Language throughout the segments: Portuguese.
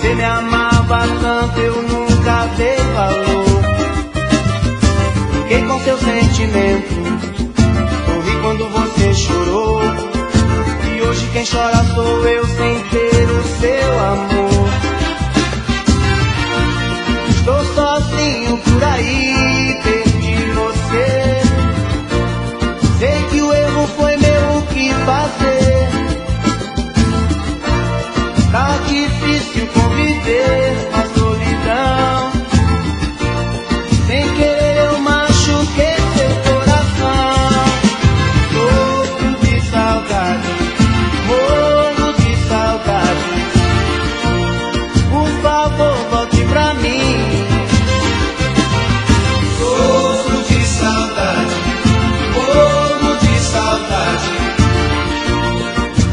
Você me amava tanto, eu nunca dei valor. Fiquei com seu sentimento, sorri quando você chorou. E hoje quem chora sou eu sem ter o seu amor. Estou sozinho por aí, perdi você. Sei que o erro foi meu, o que fazer? Tá difícil conviver com a solidão. Sem querer eu machuquei seu coração. Sofro de saudade, morro de saudade. Por favor, volte pra mim. Sofro de saudade, morro de saudade.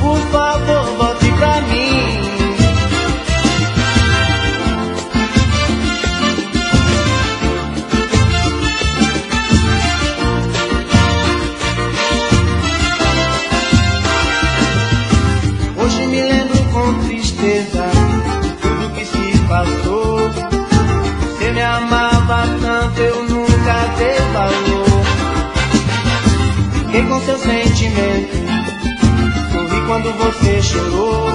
Por favor, volte pra mim. Hoje me lembro com tristeza tudo que se passou. Você me amava tanto, eu nunca dei valor. Fiquei com seu sentimento, sorri quando você chorou.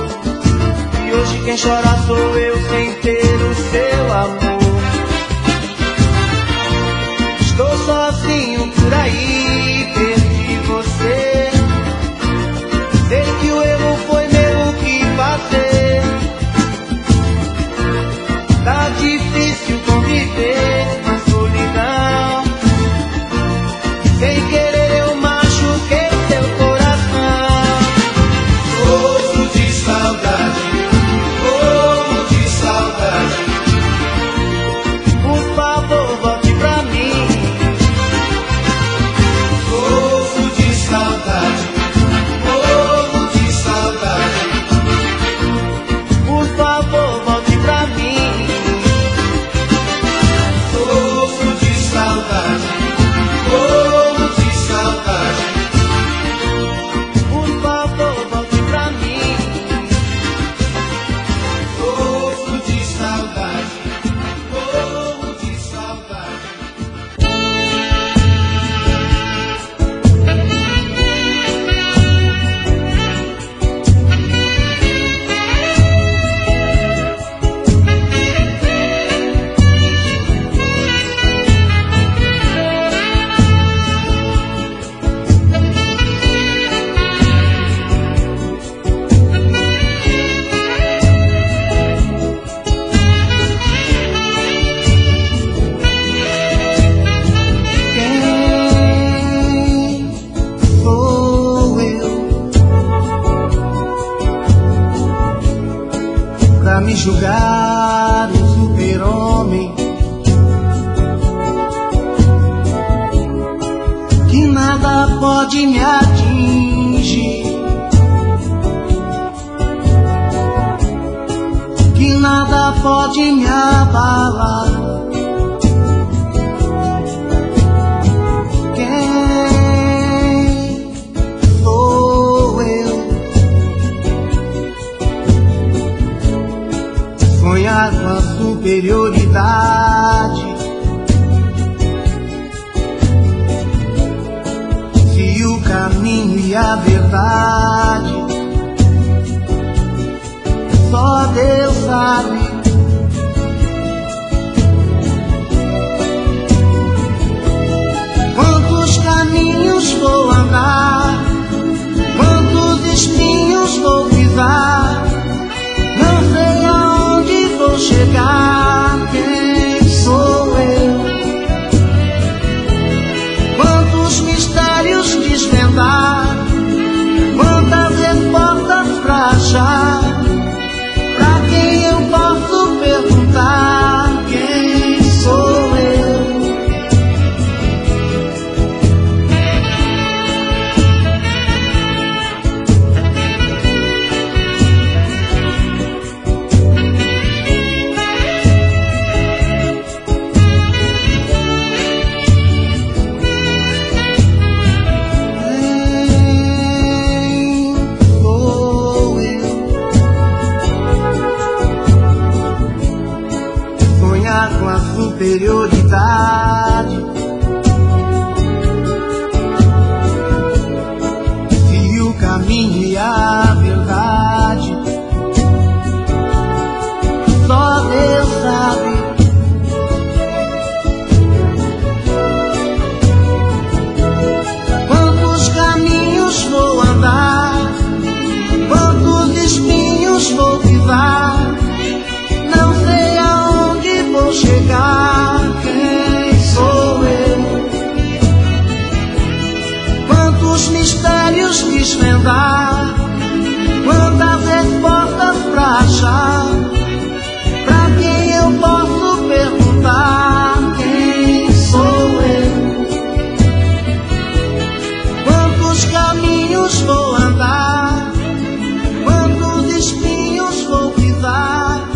E hoje quem chora sou eu sem ter o seu amor. Estou sozinho por aí, perdi você. Sei que o erro foi meu, o que fazer? Tá difícil conviver com a solidão. Sem querer eu machuquei seu coração. Sofro de saudade, morro de saudade. Por favor, volte pra mim. Sofro de saudade, morro de saudade. Por favor, volte pra mim. Sofro de saudade, morro de saudade. Por favor, volte pra mim. Sofro de saudade, morro de saudade. Quem sou eu pra me julgar um super-homem que nada pode me atingir, que nada pode me abalar? Quem sou eu? Sonhar com a superioridade, se o caminho e a verdade só Deus sabe. Quantos caminhos vou andar, quantos espinhos vou pisar, não sei aonde vou chegar. Quem sou eu? Quantos mistérios desvendar, quantas respostas pra achar? Pra quem eu posso sonhar com a superioridade. Se o caminho e a verdade, só Deus sabe. Quantos caminhos vou andar, quantos espinhos vou pisar, não sei aonde vou chegar. Quem sou eu? Quantos mistérios desvendar, quantas respostas pra achar, pra quem eu posso perguntar? Quem sou eu? Quantos caminhos vou andar, quantos espinhos vou pisar,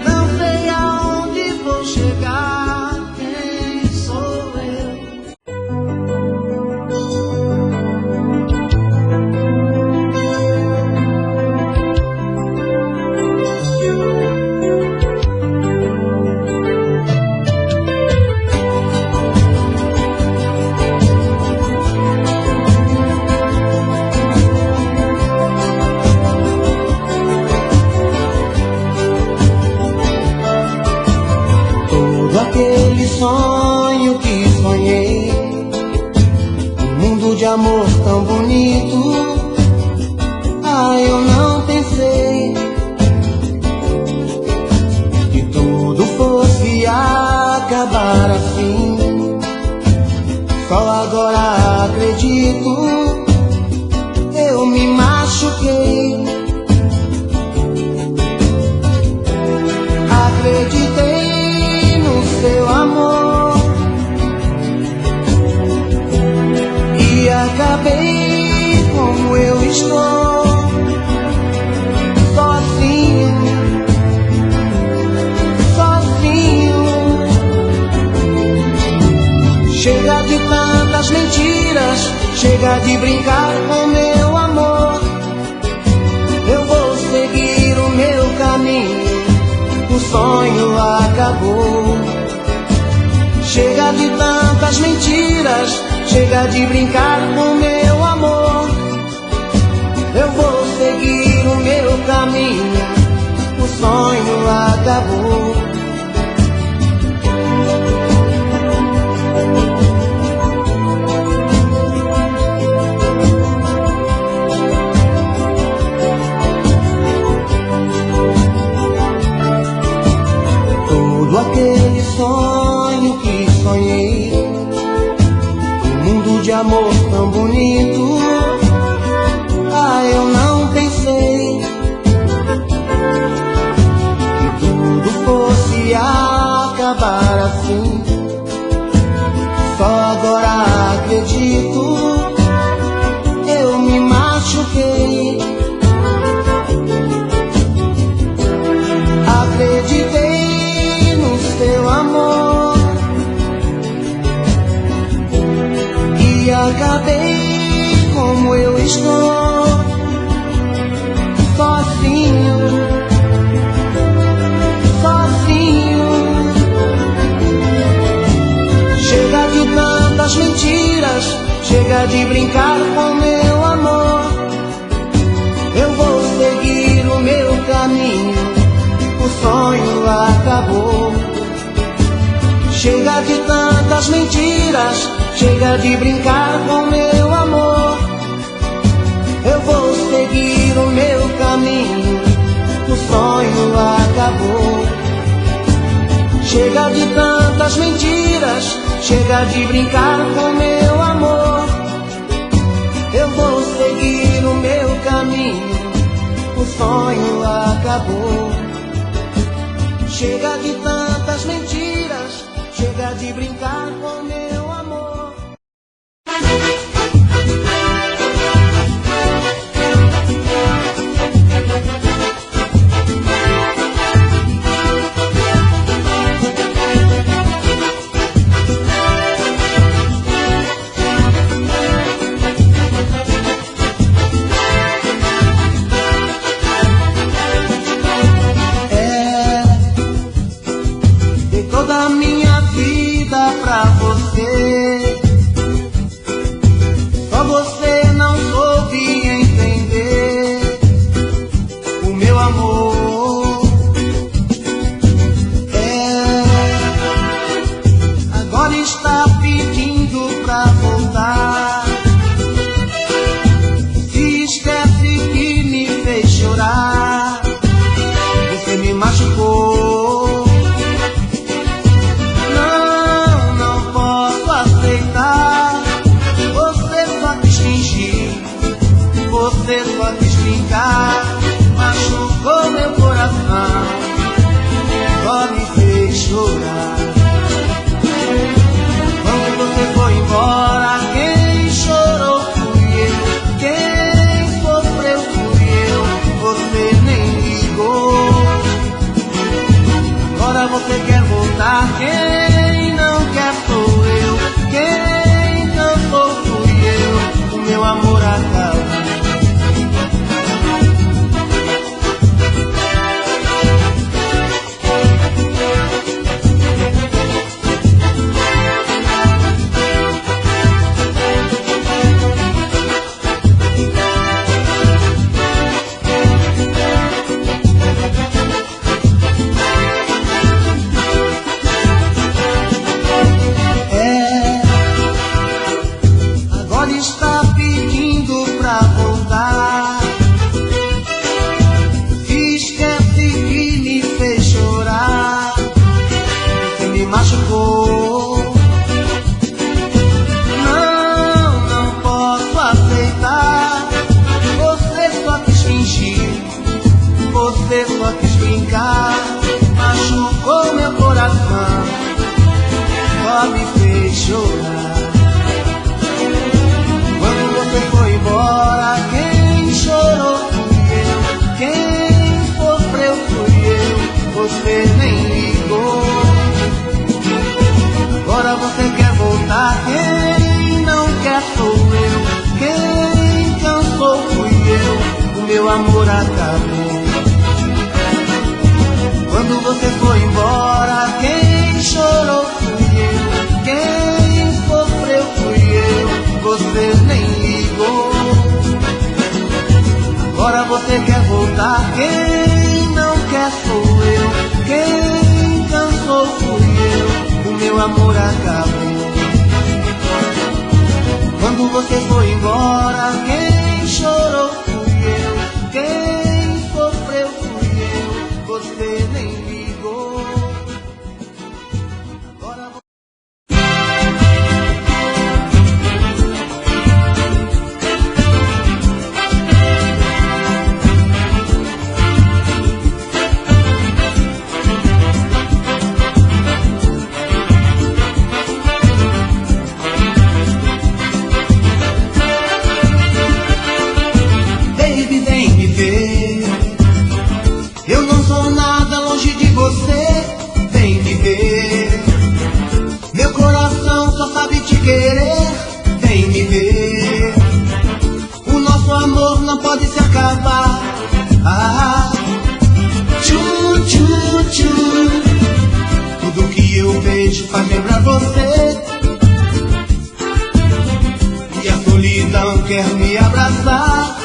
não sei aonde vou chegar. Quem sou eu? Aquele sonho que sonhei, um mundo de amor tão bonito. Eu não pensei que tudo fosse acabar assim. Só agora acredito, eu me machuquei. Acreditei seu amor e acabei como eu estou, sozinho, sozinho. Chega de tantas mentiras, chega de brincar com meu amor. Eu vou seguir o meu caminho, o sonho acabou. Chega de tantas mentiras, chega de brincar com meu amor. Eu vou seguir o meu caminho, o sonho acabou. Todo aquele sonho que sonhei, um mundo de amor tão bonito. Eu não pensei que tudo fosse acabar assim. Só agora acredito, eu me machuquei. Acreditei no seu amor e acabei como eu estou, sozinho, sozinho. Chega de tantas mentiras, chega de brincar com meu amor. Eu vou seguir o meu caminho, o sonho acabou. Chega de tantas mentiras, chega de brincar com meu amor. Eu vou seguir o meu caminho, o sonho acabou. Chega de tantas mentiras, chega de brincar com meu amor. Eu vou seguir o meu caminho, o sonho acabou. Chega de tantas mentiras, chega de brincar com meu amor. toda a minha vida pra você. Só você não soube entender o meu amor. Agora está pedindo pra voltar. Se esquece que me fez chorar. Você me machucou. Não posso aceitar. Você só quis fingir, você só quis brincar. Machucou meu coração, só me fez chorar. Quando você foi embora, quem chorou fui eu, quem sofreu fui eu, você nem ligou. Agora você quer voltar, quem não quer sou eu, quem cansou fui eu, o meu amor acabou. Agora está pedindo pra voltar. Se esquece que me fez chorar. Você me machucou. Não posso aceitar. Você só quis fingir, você só quis brincar. Machucou meu coração, só me fez chorar. Quando você foi embora, quem chorou fui eu, quem sofreu fui eu, você nem ligou. Agora você quer voltar, quem não quer sou eu, quem cansou fui eu, o meu amor acabou. Quando você foi embora, quem chorou fui eu, quem sofreu fui eu, você nem ligou. Agora você quer voltar, quem não quer sou eu, quem cansou fui eu, o meu amor acabou. Quando você foi embora, quem chorou fui eu, quem sofreu fui eu, você nem ligou. Agora eu não sou nada longe de você, vem me ver. Meu coração só sabe te querer, vem me ver. O nosso amor não pode se acabar. Tchu, tchu, tchu. Tudo que eu vejo faz lembrar você. E a solidão quer me abraçar.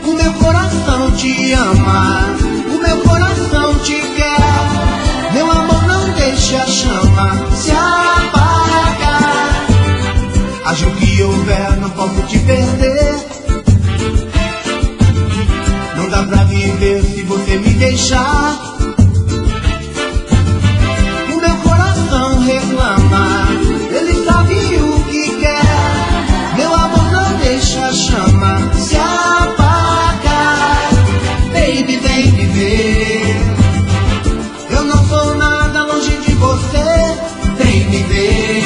O meu coração te ama, o meu coração te quer. Meu amor, não deixe a chama se apagar. Haja o que houver, não posso te perder. Não dá pra viver se você me deixar. O meu coração reclama, ele sabe o que quer. Meu amor, não deixa a chama se apagar. Baby, vem me ver. Eu não sou nada longe de você, vem me ver.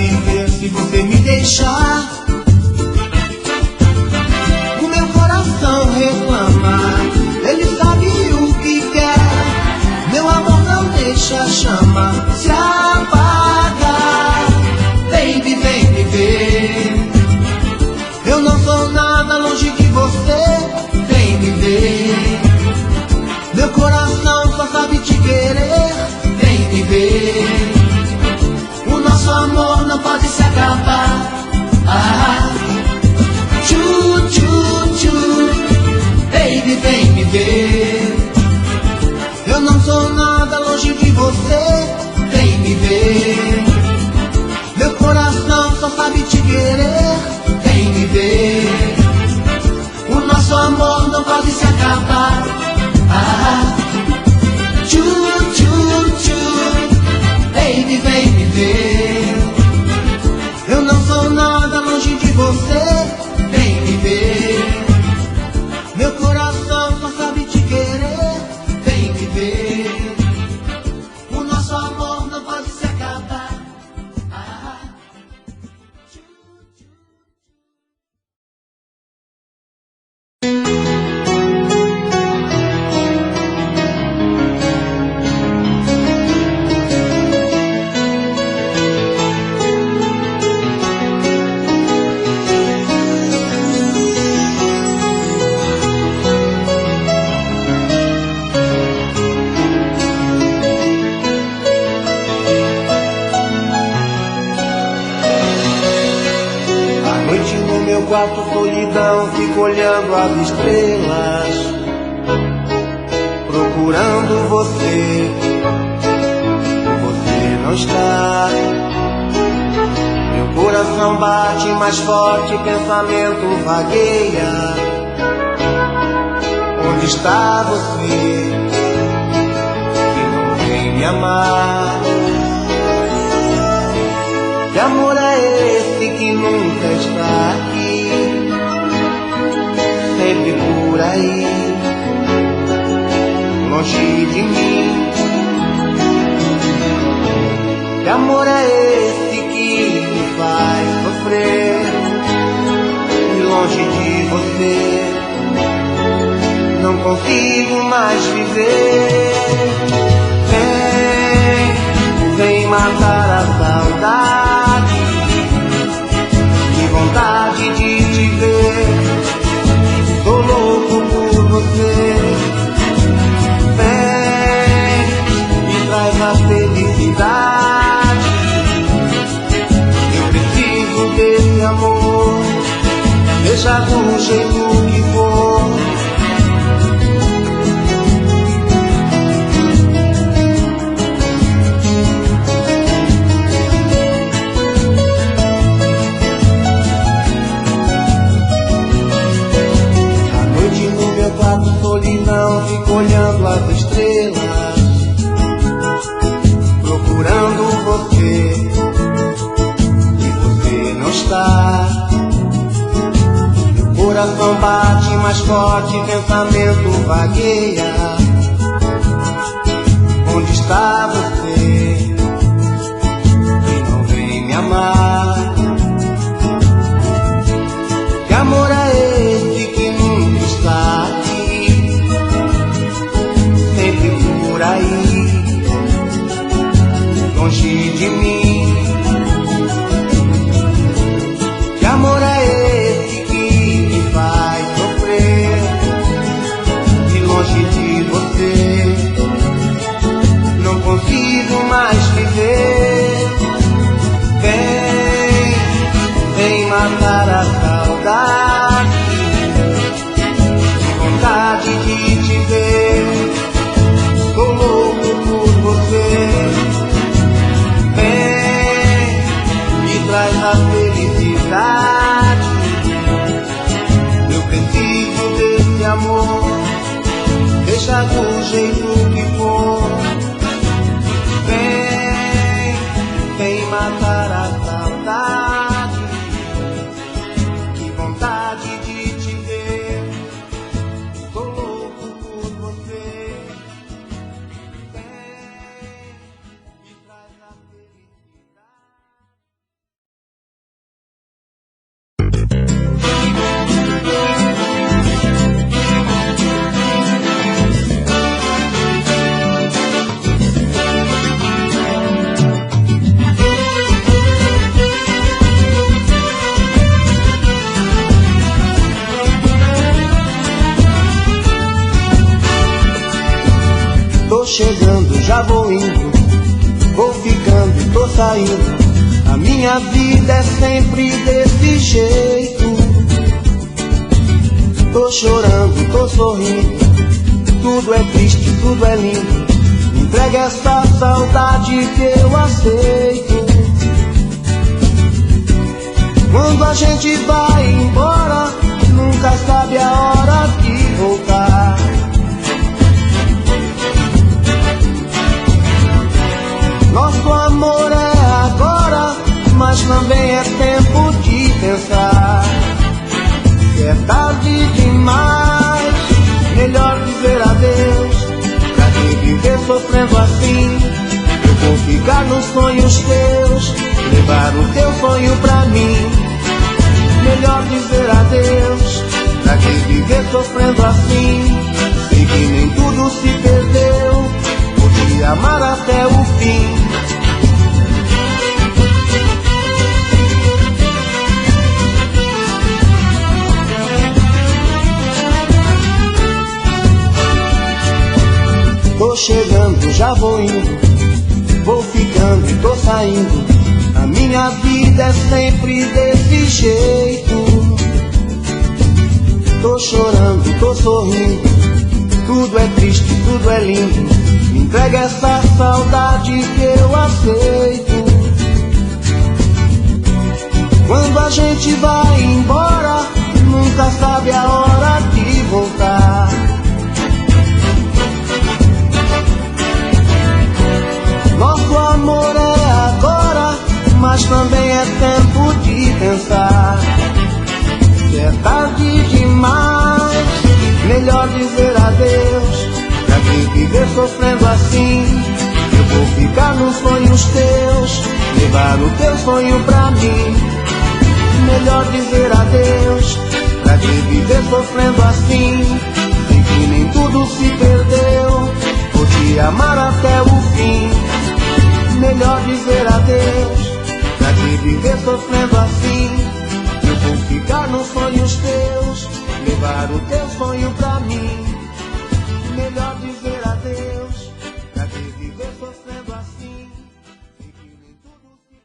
viver se você me deixar. O meu coração reclama, ele sabe o que quer. Meu amor não deixa a chama se apagar. Baby, vem me ver. Eu não sou nada longe de você. Vem me ver. Meu coração só sabe te querer. Vem me ver. O nosso amor não pode se acabar. Ah, tchu, tchu, tchu. Baby, vem me ver. Eu não sou nada longe de você. Vem me ver. Meu coração só sabe te querer. Vem me ver. O nosso amor não pode se acabar. Ah, tchu, tchu, tchu. Baby, vem me ver. Eu não sou nada longe de você. Vem me ver. Meu coração só sabe te querer. Vem me ver. O nosso amor não pode se acabar. Ah, tchu, tchu. À noite no meu quarto, solidão, fico olhando as estrelas, procurando você. Você não está. Meu coração bate mais forte, pensamento vagueia. Onde está você que não vem me amar? Que amor é esse que nunca está aqui, sempre por aí, longe de mim? Que amor é esse que me faz sofrer, e longe de você não consigo mais viver? Vem matar a saudade, que vontade de te ver. Tô louco por você. Vem, me traz a felicidade. Eu preciso desse amor, seja do jeito que for. Solidão, fico olhando as estrelas, procurando você, e você não está. Meu coração bate mais forte, pensamento vagueia. Onde está você que não vem me amar? Que amor é esse que nunca está por aí, longe de mim? Que amor é esse que me faz sofrer, e longe de você não consigo mais viver? Vem matar a saudade, que vontade de te ver. Tô louco por você. Vem, me traz a felicidade. Eu preciso desse amor, deixa do jeito que for. Vem matar a saudade, que vontade de te ver. Tô louco por você. chegando, já vou indo, vou ficando e tô saindo. A minha vida é sempre desse jeito. Tô chorando, tô sorrindo, tudo é triste, tudo é lindo. Me entrega essa saudade que eu aceito. Quando a gente vai embora, nunca sabe a hora de voltar. Nosso amor é agora, mas também é tempo de pensar. Se é tarde demais, melhor dizer adeus. Pra que viver sofrendo assim? Eu vou ficar nos sonhos teus, levar o teu sonho pra mim. Melhor dizer adeus. Pra que viver sofrendo assim? Sei que nem tudo se perdeu, podia amar até o fim. Tô chegando, já vou indo, vou ficando e tô saindo. A minha vida é sempre desse jeito. Tô chorando, tô sorrindo, tudo é triste, tudo é lindo. Me entrega essa saudade que eu aceito. Quando a gente vai embora, nunca sabe a hora de voltar. Nosso amor é agora, mas também é tempo de pensar. Se é tarde demais, melhor dizer adeus. Pra que viver sofrendo assim? Eu vou ficar nos sonhos teus, levar o teu sonho pra mim. Melhor dizer adeus. Pra que viver sofrendo assim? Sei que nem tudo se perdeu, vou te amar até o fim. Melhor dizer adeus. Pra que viver sofrendo assim? Eu vou ficar nos sonhos teus, levar o teu sonho pra mim. Melhor dizer adeus. Pra que viver sofrendo assim? Sei que nem tudo se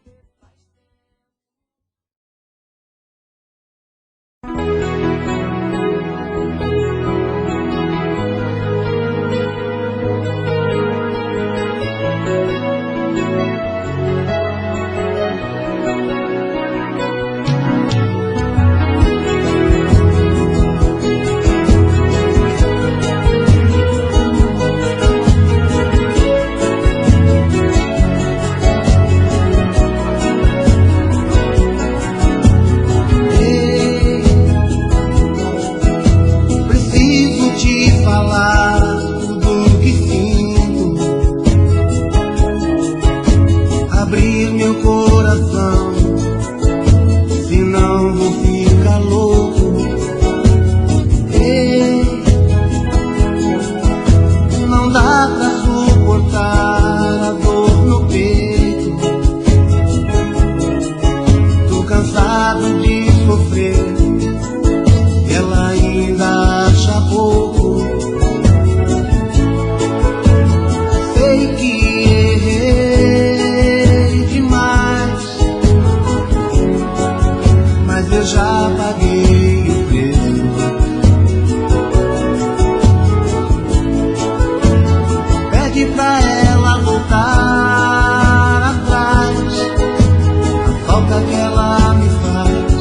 falta que ela me faz.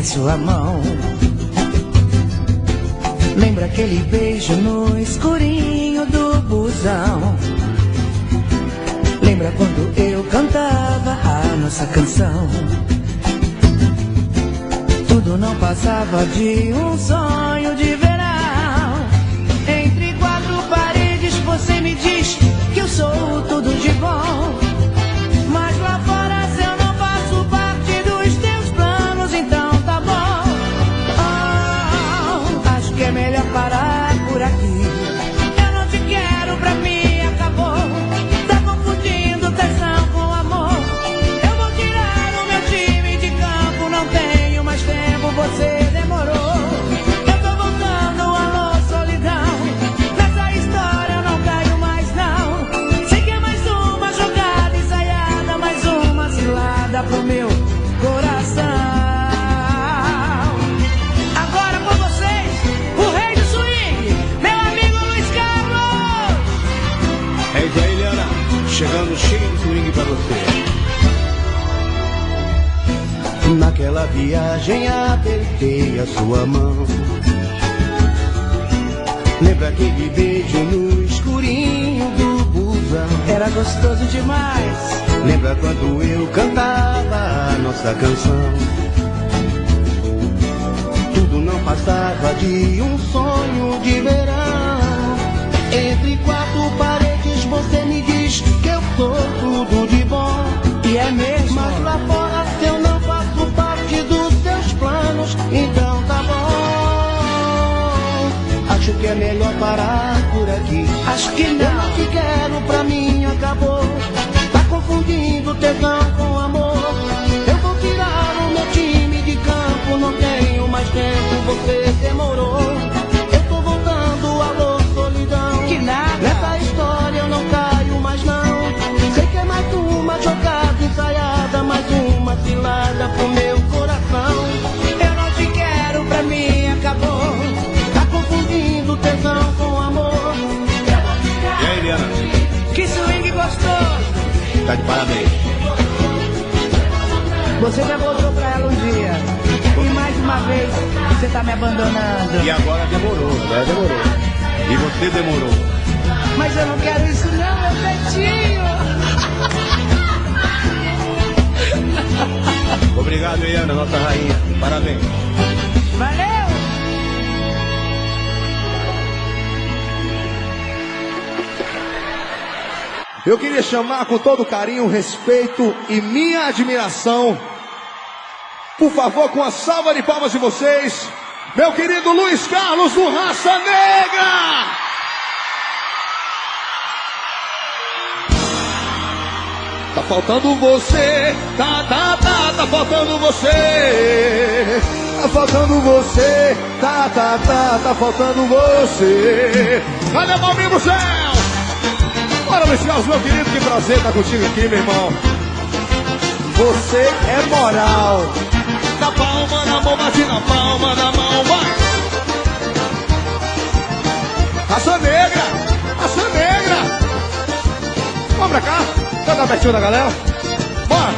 a sua mão. Lembra aquele beijo no escurinho do busão. Lembra quando eu cantava a nossa canção. Tudo não passava de um sonho de verão. Entre quatro paredes você me diz que eu sou tudo de bom. Mas lá fora se eu não faço parte dos teus planos, então tá bom. Oh, acho que é melhor parar por aqui. Eu não te quero, pra mim acabou. Tá confundindo tesão com amor. Eu vou tirar o meu time de campo, não tenho mais tempo, você demorou. Eu tô voltando, alô, solidão. Nessa história eu não caio mais não. Sei que é mais uma jogada ensaiada, mais uma cilada pro meu coração. Agora com vocês, o rei do swing, meu amigo Luiz Carlos. É isso aí, Eliana, chegando cheio de swing pra você. Naquela viagem apertei a sua mão. Lembra aquele beijo no escurinho do busão? Era gostoso demais. Lembra quando eu cantava a nossa canção? Tudo não passava de um sonho de verão. Entre quatro paredes você me diz que eu sou tudo de bom. E é mesmo. Mas lá fora eu não faço parte dos seus planos, então tá bom. Acho que é melhor parar por aqui. Acho que não. Eu não te quero, pra mim acabou. Tá confundindo tesão com amor. Eu vou tirar o meu time de campo, não tenho mais tempo, você demorou. Eu tô voltando, alô, solidão. Que nada. Nessa história eu não caio mais não. Sei que é mais uma jogada ensaiada, mais uma cilada pro meu coração. Eu não te quero, pra mim acabou. Tá confundindo tesão com amor. E aí, Eliana? Que swing gostoso. Tá de parabéns. Você já voltou pra ela um dia. E mais uma vez você tá me abandonando. E agora demorou. E você demorou. Mas eu não quero isso não, meu Betinho. Obrigado, Eliana, nossa rainha. Parabéns. Valeu! Eu queria chamar com todo carinho, respeito e minha admiração, por favor, com a salva de palmas de vocês, meu querido Luiz Carlos do Raça Negra! Tá faltando você, tá faltando você. Tá faltando você, tá faltando você. Olha a mãozinha pro céu! Bora, Luiz Carlos, meu querido, que prazer estar contigo aqui, meu irmão. Você é moral. Na palma da mão, bate na palma da mão, vai. Raça Negra, Raça Negra. Vamos pra cá, canta pertinho da galera. Bora.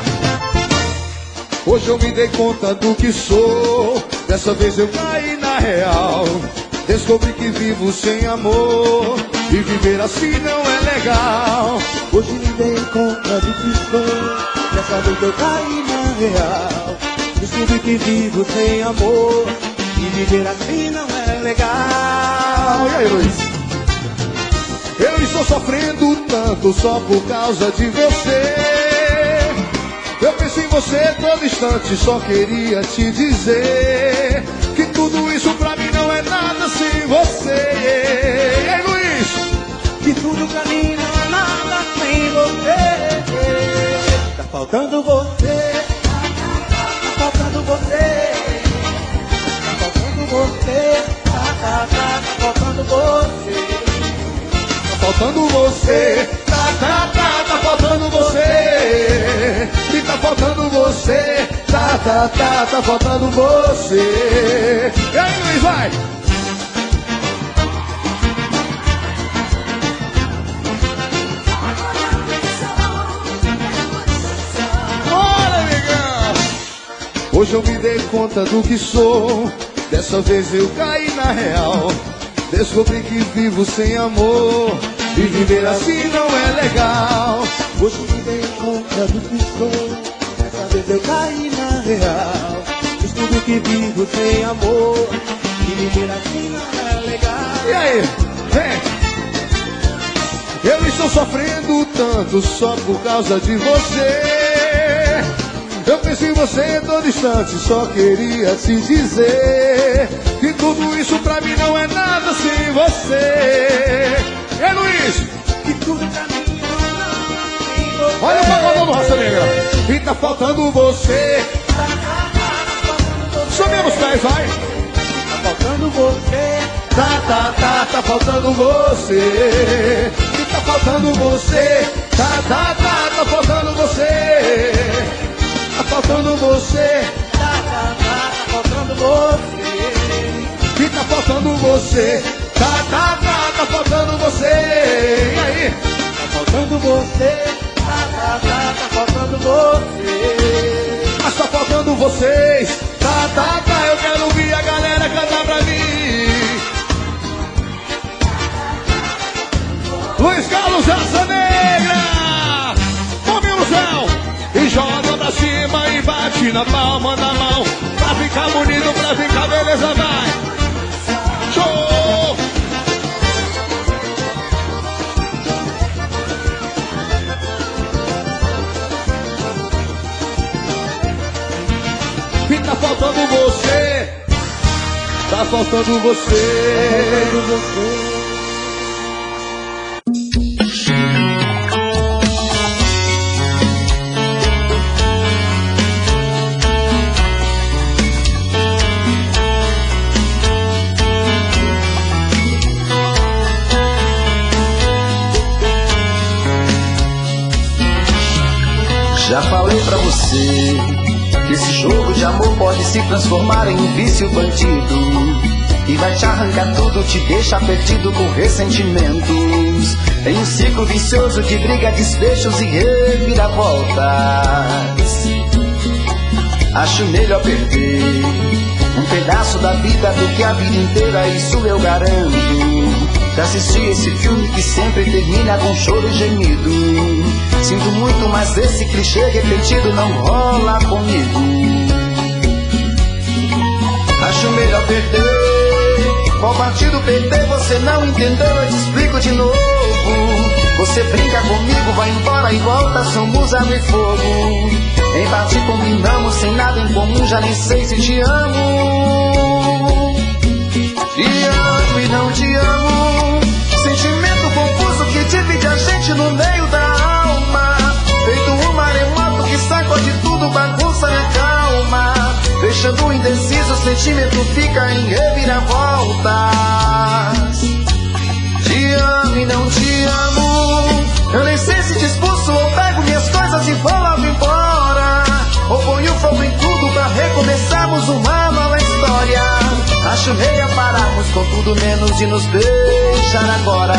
Hoje eu me dei conta do que sou. Dessa vez eu caí na real. Descobri que vivo sem amor. E viver assim não é legal. Hoje me dei conta do que sou. Dessa vez eu caí na real. Descobri que vivo sem amor. E viver assim não é legal. E aí, Luiz? Eu estou sofrendo tanto só por causa de você. Eu penso em você todo instante, só queria te dizer que tudo isso pra mim não é nada sem você. E aí, Luiz? Que tudo pra mim não é nada sem você. Tá faltando você. Tá faltando você. Tá faltando você. Tá faltando você. Tá faltando você. Tá faltando você. E tá faltando você. Tá faltando você. E aí, Luiz, vai! Hoje eu me dei conta do que sou. Dessa vez eu caí na real. Descobri que vivo sem amor. E viver assim não é legal. Hoje eu me dei conta do que sou. Dessa vez eu caí na real. Descobri que vivo sem amor. E viver assim não é legal. E aí? Vem! Eu estou sofrendo tanto só por causa de você. Eu penso em você todo instante, só queria te dizer que tudo isso pra mim não é nada sem você. É Luiz! Que tudo pra mim não é nada sem você. Olha o pagodão do Raça Negra. E tá faltando você. Subindo os pés, vai. Tá faltando você. Tá faltando você. E tá faltando você. Tá faltando você. Tá faltando você. Tá faltando você. E tá faltando você. Tá faltando você. E aí? Tá faltando você. Tá faltando você. Mas tá faltando vocês. Eu quero ouvir a galera cantar pra mim. Luiz Carlos Raça Negra. Come no céu e joga pra cima e bate na palma da mão. Pra ficar bonito, pra ficar beleza, vai. Show! E tá faltando você. Tá faltando você. Tá faltando você. Já falei pra você que esse jogo de amor pode se transformar em um vício bandido e vai te arrancar tudo, te deixa perdido com ressentimentos. Em um ciclo vicioso de briga, desfechos e reviravoltas. Acho melhor perder um pedaço da vida do que a vida inteira, isso eu garanto. Já assisti esse filme que sempre termina com choro e gemido. Sinto muito, mas esse clichê repetido não rola comigo. Acho melhor perder. Qual partido perder? Você não entendeu, eu te explico de novo. Você brinca comigo, vai embora e volta, somos água e fogo. Em parte combinamos, sem nada em comum, já nem sei se te amo. Te amo e não te amo. Sentimento confuso que divide a gente no meio da alma. Feito um maremoto que sacode tudo, bagunça minha calma. Deixando indeciso, o sentimento fica em reviravoltas. Te amo e não te amo. Eu nem sei se te expulso ou pego minhas coisas e vou logo embora. Ou ponho fogo em tudo pra recomeçarmos uma nova história. Acho melhor pararmos com tudo menos de nos deixar agora.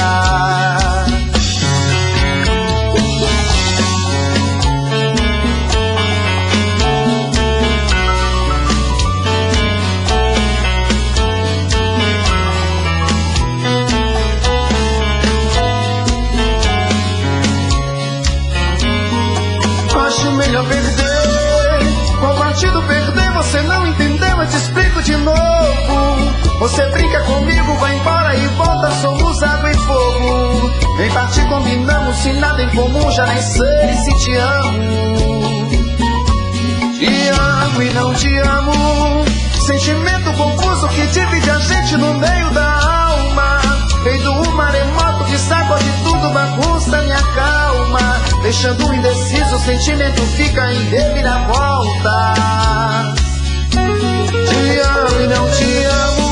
Acho melhor perder. Qual partido perder? Você não entendeu, eu te explico de novo. Você brinca comigo, vai embora e volta, somos água e fogo. Em parte combinamos, sem nada em comum, já nem sei se te amo. Te amo e não te amo. Sentimento confuso que divide a gente no meio da alma. Feito um maremoto que sacode tudo, bagunça minha calma. Deixando indeciso, o sentimento fica em reviravolta. Te amo e não te amo.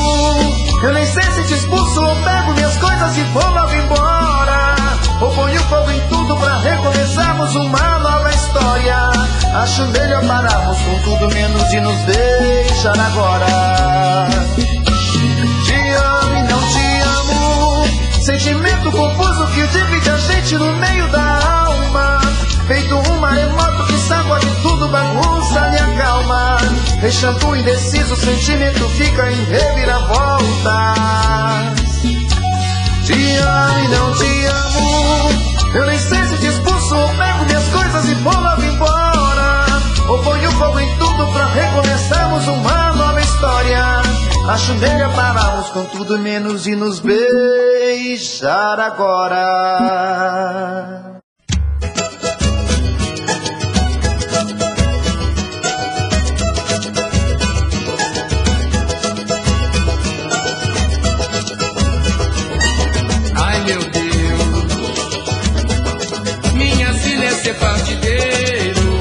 Eu nem sei se te expulso ou pego minhas coisas e vou logo embora. Ou ponho fogo em tudo pra recomeçarmos uma nova história. Acho melhor pararmos com tudo menos de nos deixar agora. Te amo e não te amo. Sentimento confuso que divide a gente no meio da alma. Feito um maremoto que sacode tudo, bagunça minha calma. deixando indeciso, o sentimento fica em reviravoltas. Te amo e não te amo, eu nem sei se te expulso ou pego minhas coisas e vou logo embora, ou ponho fogo em tudo pra recomeçarmos uma nova história. Acho melhor pararmos com tudo menos de nos beijar agora. Meu Deus, minha filha é ser partideiro.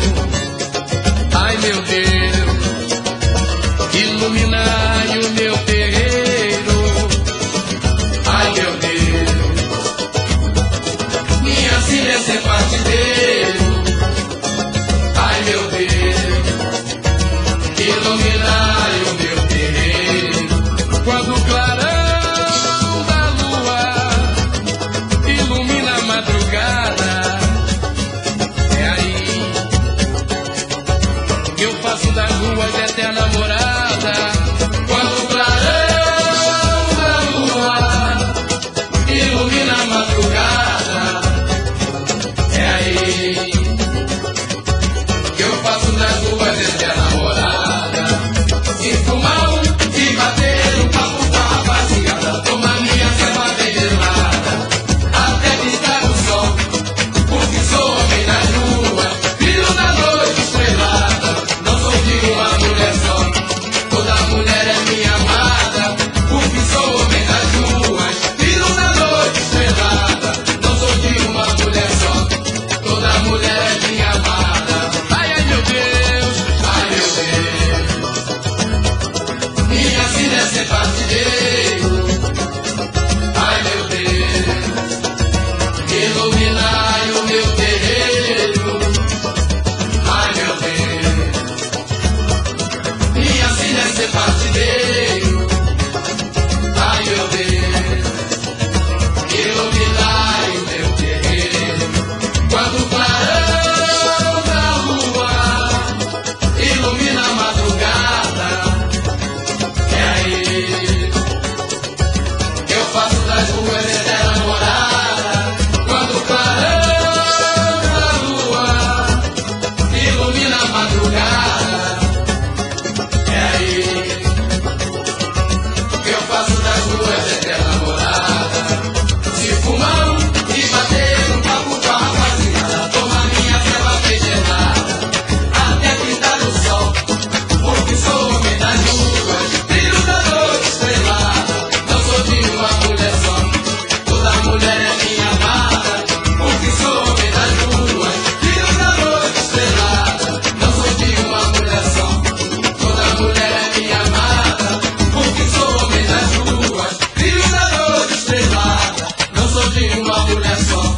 Ai meu Deus, iluminai o meu terreiro. Ai meu Deus, minha filha é ser partideiro. Ai meu Deus, iluminai o meu terreiro. Quando o clarão madrugada, é aí que eu faço das ruas eterna morada. Quando o clarão da lua ilumina a madrugada, é aí que eu faço das ruas eterna morada. Se fumar e bater um papo com a rapaziada, toma minha cerveja gelada, até piscar o sol, porque sou homem das ruas, filho da noite estrelada. Não sou de uma mulher só, toda mulher é minha amada, porque sou homem das ruas, filho da noite estrelada. Não sou de uma mulher só, toda mulher é minha amada. Ai, ai meu Deus, minha filha é ser partideiro. Ai meu Deus, iluminai o meu terreiro. Ai meu Deus, minha filha é ser partideiro. Ai meu Deus, iluminai o meu terreiro. Quando o clarão da lua ilumina a madrugada, é aí que eu faço das ruas eterna morada. Quando o clarão da lua ilumina a madrugada, é aí que eu faço das ruas eterna morada. Se fumar e bater um papo com a rapaziada, toma minha cerveja gelada, até gritar no sol, porque sou homem das ruas, filho da noite estrelada. Não sou de uma mulher só, toda mulher é minha amada, porque sou homem das ruas, filho da noite estrelada. Não sou de uma mulher só, toda mulher é minha amada, porque sou homem das ruas, filho da noite estrelada. Não sou de uma mulher só,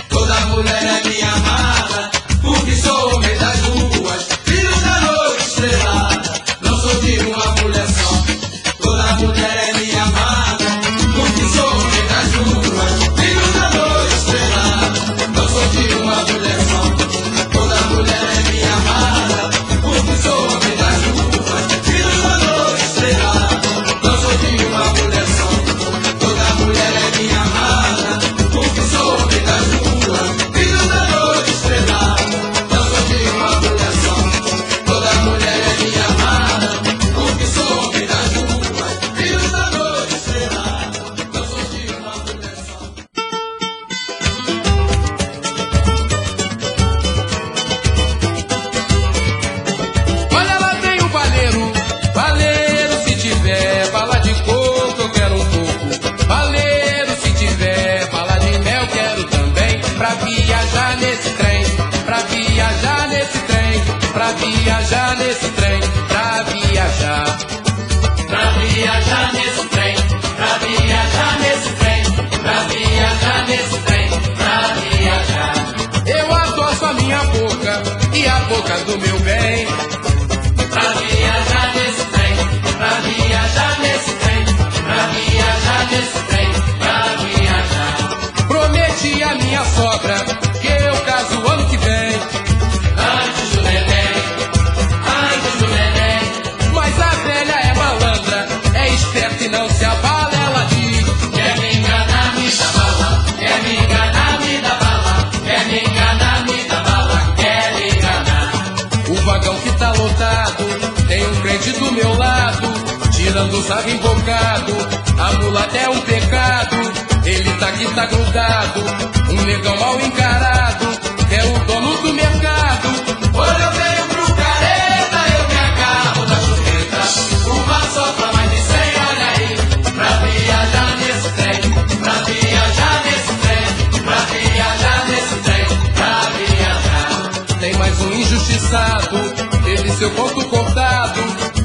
toda mulher é minha amada, porque sou homem das ruas, filho da noite estrelada. Não sou de uma mulher só, toda mulher é minha amada, porque sou homem das ruas, filho da noite estrelada. Não sou de uma mulher só, toda mulher é minha amada, porque sou homem das ruas, filho da noite estrelada. Não sou de uma mulher só, toda mulher é minha amada, porque sou homem das ruas, filho da noite estrelada. Não sou de uma mulher só, toda mulher é minha amada, porque sou homem das ruas, filho da noite estrelada. Não sou de uma mulher só. Olha lá tem o baleiro, baleiro se tiver bala de coco eu quero um pouco, baleiro se tiver bala de mel quero também, pra viajar nesse trem, pra viajar nesse trem, pra viajar nesse trem, pra viajar nesse trem, pra viajar nesse trem, pra viajar nesse trem, pra viajar. Eu adoço a minha boca e a boca do meu bem, pra viajar nesse trem, pra viajar nesse trem, pra viajar nesse trem, pra viajar. Prometi a minha sogra que eu caso o ano que vem, antes do neném, antes do neném, Esperando sabe invocado, a mulata é um pecado. Ele tá aqui, tá grudado, um negão mal encarado, é o dono do mercado. Hoje eu venho pro careta, eu me agarro na chupeta. Uma só pra mais de 100, olha aí, pra viajar nesse trem, pra viajar nesse trem, pra viajar nesse trem, pra viajar. Tem mais um injustiçado, teve seu ponto cortado,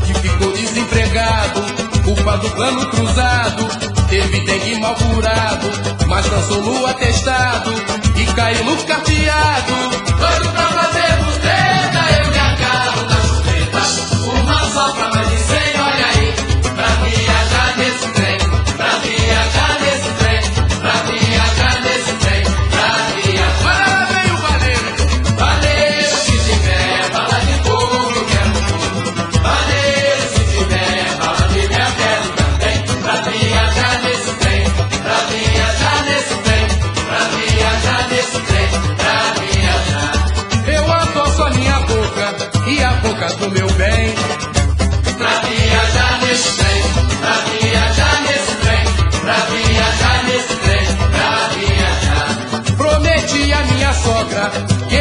que ficou desempregado, culpa do plano cruzado. Teve dengue mal curado, mas dançou no atestado e caiu no carteado. Doido pra fazer butreta, eu me agarro na chupeta. Uma só pra mais de 100, olha aí, pra viajar nesse trem, pra viajar nesse trem, pra viajar nesse trem, pra viajar. Olha lá vem o baleiro, baleiro, se tiver bala de fogo, eu quero tudo. Baleiro, se tiver bala de mel, quero também, pra viajar nesse trem, pra viajar nesse trem, pra viajar nesse trem, pra viajar. Eu adoço a minha boca e a boca do meu bem, pra viajar nesse trem, pra viajar nesse trem, pra viajar nesse trem, pra viajar. Prometi a minha sogra que